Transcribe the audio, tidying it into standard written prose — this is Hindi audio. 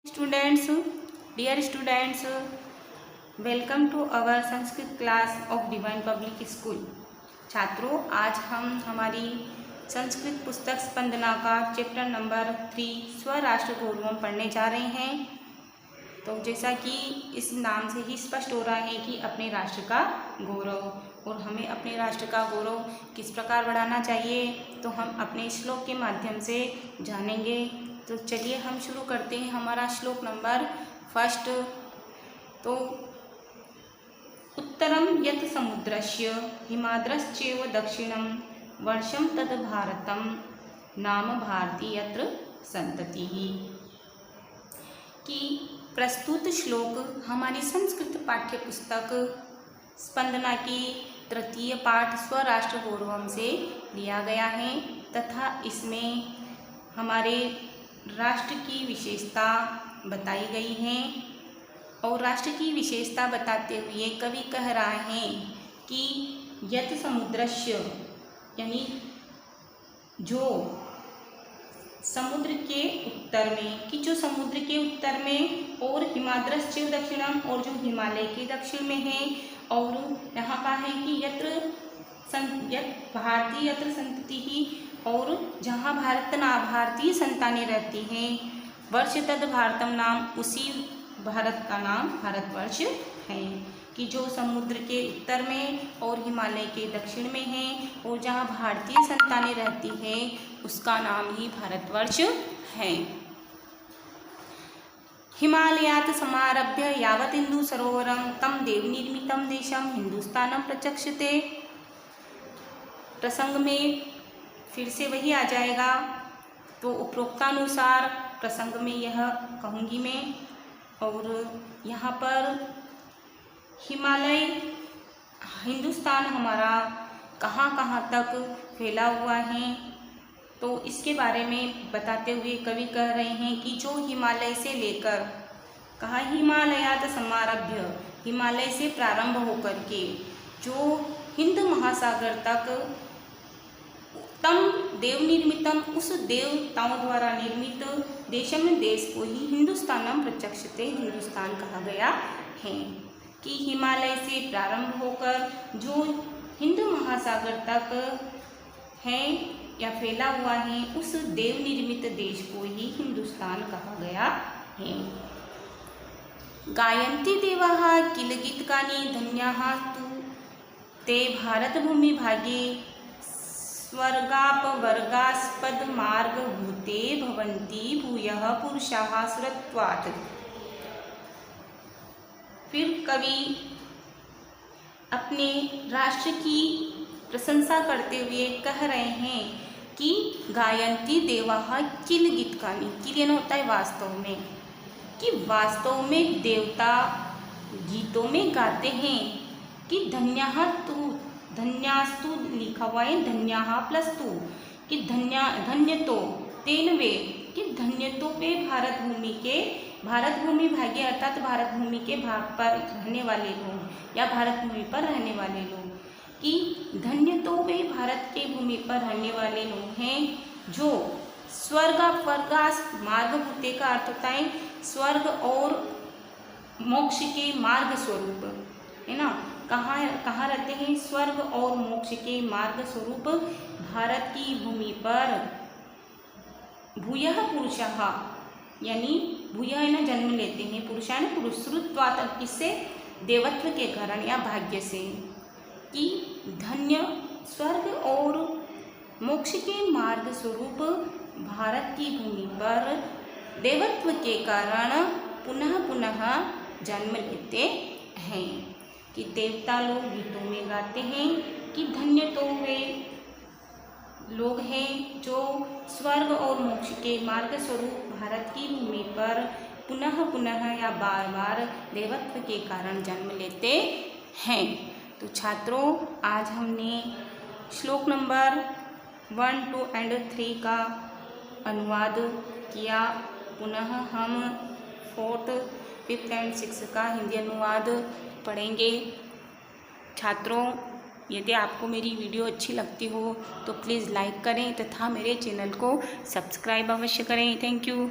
Students, dear students, welcome to our Sanskrit class of divine public school. छात्रों, आज हम हमारी संस्कृत पुस्तक स्पंदना का चैप्टर नंबर 3 स्वराष्ट्र गौरवम पढ़ने जा रहे हैं। तो जैसा कि इस नाम से ही स्पष्ट हो रहा है कि अपने राष्ट्र का गौरव, और हमें अपने राष्ट्र का गौरव किस प्रकार बढ़ाना चाहिए तो हम अपने श्लोक के माध्यम से जानेंगे। तो चलिए हम शुरू करते हैं हमारा श्लोक नंबर 1। तो उत्तरम यत् समुद्रस्य हिमाद्रश्चैव दक्षिणम वर्षम तद भारतम नाम भारती यत्र संततिः। कि प्रस्तुत श्लोक हमारी संस्कृत पाठ्य पुस्तक स्पंदना की तृतीय पाठ स्वराष्ट्र गौरवम से लिया गया है तथा इसमें हमारे राष्ट्र की विशेषता बताई गई है। और राष्ट्र की विशेषता बताते हुए कवि कह रहा है कि यत् समुद्रस्य, यानी जो समुद्र के उत्तर में, कि जो समुद्र के उत्तर में, और हिमाद्रश्च दक्षिणम, और जो हिमालय के दक्षिण में है, और यहाँ का है कि यत् भारतीय यत्र संततिः, और जहाँ भारतीय संतानें रहती हैं, वर्ष तद भारतम नाम, उसी भारत का नाम भारतवर्ष है। कि जो समुद्र के उत्तर में और हिमालय के दक्षिण में है, और जहाँ भारतीय संतानें रहती हैं उसका नाम ही भारतवर्ष है। हिमालयात् समारभ्य यावत् हिंदू सरोवरम तम देवनिर्मितम देशम हिंदुस्तानम प्रचक्षते। प्रसंग में फिर से वही आ जाएगा, तो उपरोक्तानुसार प्रसंग में यह कहूँगी मैं। और यहाँ पर हिमालय, हिंदुस्तान हमारा कहाँ कहाँ तक फैला हुआ है, तो इसके बारे में बताते हुए कवि कह रहे हैं कि जो हिमालय से लेकर, कहा हिमालयात् समारभ्य, हिमालय से प्रारंभ होकर के जो हिंद महासागर तक, तम देव निर्मितम, उस देवताओं द्वारा निर्मित देशम, देश को ही हिंदुस्तानम प्रचक्षते, हिंदुस्तान कहा गया है। कि हिमालय से प्रारंभ होकर जो हिंद महासागर तक है या फैला हुआ है, उस देव निर्मित देश को ही हिंदुस्तान कहा गया है। गायन्ति देवाः किल गीतकानि धन्याः तु ते भारत भूमि भागे स्वर्गापवर्गास्पद मार्ग भूते भवन्ति भूयः पुरुषाः सुरत्वात्। फिर कवि अपने राष्ट्र की प्रशंसा करते हुए कह रहे हैं कि गायन्ति देवाः किल गीतकानि, किल यानी होता है वास्तव में, कि वास्तव में देवता गीतों में गाते हैं कि धन्याः तु, धन्यास्तु लिखा हुआ है, धन्याः प्लस तु, कि धन्य तो, तेन वे, कि धन्य तो वे भारत भूमि भाग्य, अर्थात भारत भूमि के भाग पर रहने वाले लोग या भारत भूमि पर रहने वाले लोग, कि धन्य तो वे भारत के भूमि पर रहने वाले लोग हैं जो स्वर्गापवर्गास मार्ग भूते का अर्थ होता है स्वर्ग और मोक्ष के मार्ग स्वरूप, है ना। कहाँ रहते हैं? स्वर्ग और मोक्ष के मार्ग स्वरूप भारत की भूमि पर भूयः पुरुषः, यानी भूयः है ना जन्म लेते हैं, पुरुषा ने पुरुषत्वात्, किससे? देवत्व के कारण या भाग्य से। कि धन्य स्वर्ग और मोक्ष के मार्ग स्वरूप भारत की भूमि पर देवत्व के कारण पुनः पुनः जन्म लेते हैं। कि देवता लोग गीतों में गाते हैं कि धन्य तो वे लोग हैं जो स्वर्ग और मोक्ष के मार्ग स्वरूप भारत की भूमि पर पुनः पुनः या बार बार देवत्व के कारण जन्म लेते हैं। तो छात्रों, आज हमने श्लोक नंबर 1, 2 और 3 का अनुवाद किया। पुनः हम 4th, 5th और 6th का हिंदी अनुवाद पढ़ेंगे। छात्रों, यदि आपको मेरी वीडियो अच्छी लगती हो तो प्लीज़ लाइक करें तथा मेरे चैनल को सब्सक्राइब अवश्य करें। Thank you.